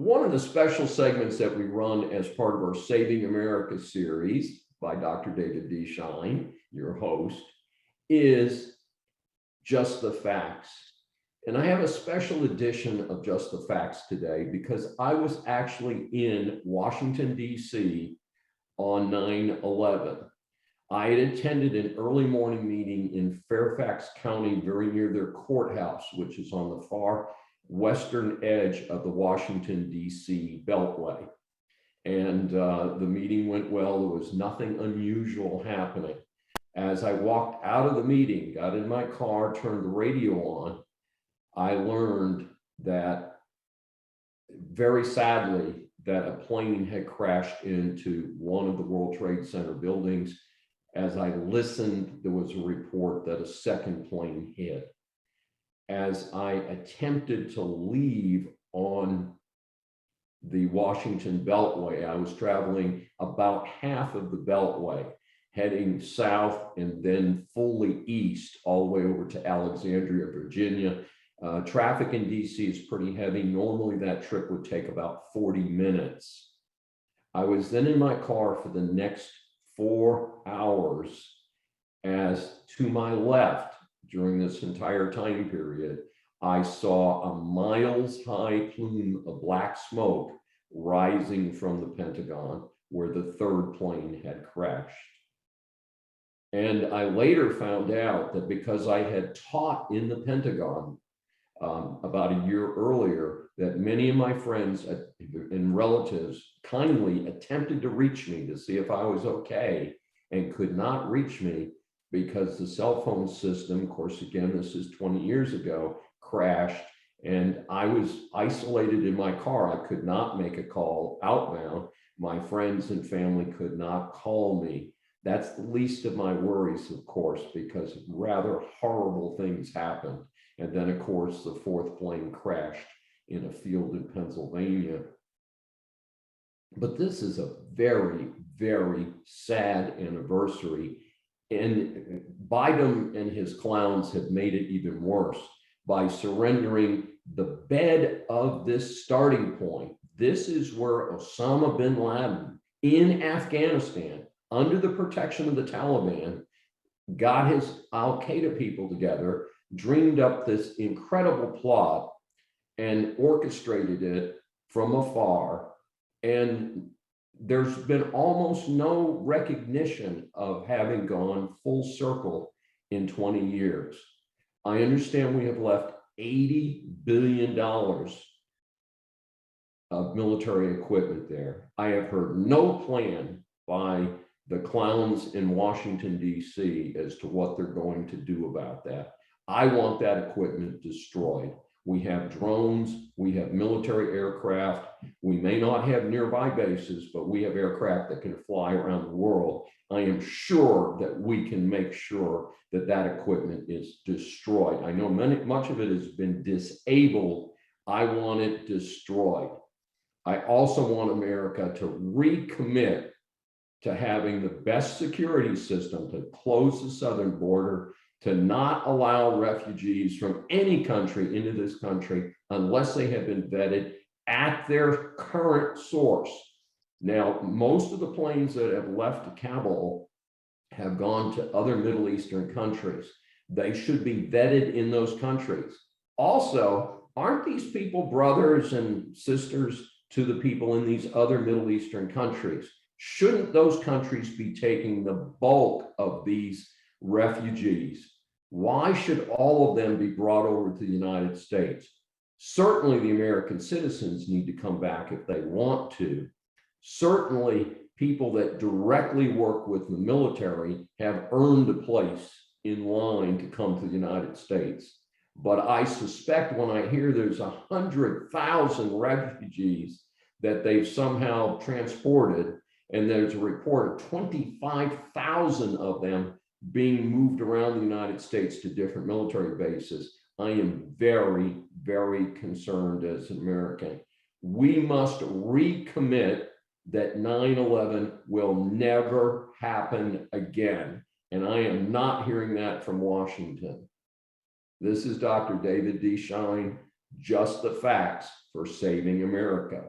One of the special segments that we run as part of our Saving America series by Dr. David D. Shine, your host, is Just the Facts. And I have a special edition of Just the Facts today because I was actually in Washington, D.C. on 9/11. I had attended an early morning meeting in Fairfax County, very near their courthouse, which is on the far western edge of the Washington, D.C. Beltway. And the meeting went well. There was nothing unusual happening. As I walked out of the meeting, got in my car, turned the radio on, I learned that, very sadly, that a plane had crashed into one of the World Trade Center buildings. As I listened, there was a report that a second plane hit. As I attempted to leave on the Washington Beltway, I was traveling about half of the Beltway, heading south and then fully east, all the way over to Alexandria, Virginia. Traffic in DC is pretty heavy. Normally that trip would take about 40 minutes. I was then in my car for the next 4 hours, as to my left, during this entire time period, I saw a miles-high plume of black smoke rising from the Pentagon where the third plane had crashed. And I later found out that because I had taught in the Pentagon about a year earlier, that many of my friends and relatives kindly attempted to reach me to see if I was okay and could not reach me because the cell phone system, of course, again, this is 20 years ago, crashed, and I was isolated in my car. I could not make a call outbound. My friends and family could not call me. That's the least of my worries, of course, because rather horrible things happened. And then, of course, the fourth plane crashed in a field in Pennsylvania. But this is a very, very sad anniversary. And Bidumb and his clowns have made it even worse by surrendering the bed of this starting point. This is where Osama bin Laden in Afghanistan, under the protection of the Taliban, got his Al-Qaeda people together, dreamed up this incredible plot and orchestrated it from afar. And there's been almost no recognition of having gone full circle in 20 years. I understand we have left $80 billion of military equipment there. I have heard no plan by the clowns in Washington, D.C. as to what they're going to do about that. I want that equipment destroyed. We have drones, we have military aircraft. We may not have nearby bases, but we have aircraft that can fly around the world. I am sure that we can make sure that that equipment is destroyed. I know much of it has been disabled. I want it destroyed. I also want America to recommit to having the best security system, to close the southern border, to not allow refugees from any country into this country unless they have been vetted at their current source. Now, most of the planes that have left Kabul have gone to other Middle Eastern countries. They should be vetted in those countries. Also, aren't these people brothers and sisters to the people in these other Middle Eastern countries? Shouldn't those countries be taking the bulk of these refugees? Why should all of them be brought over to the United States? Certainly the American citizens need to come back if they want to. Certainly people that directly work with the military have earned a place in line to come to the United States. But I suspect when I hear there's 100,000 refugees that they've somehow transported, and there's a report of 25,000 of them being moved around the United States to different military bases, I am very, very concerned as an American. We must recommit that 9/11 will never happen again. And I am not hearing that from Washington. This is Dr. David D. Shine. Just the Facts for Saving America.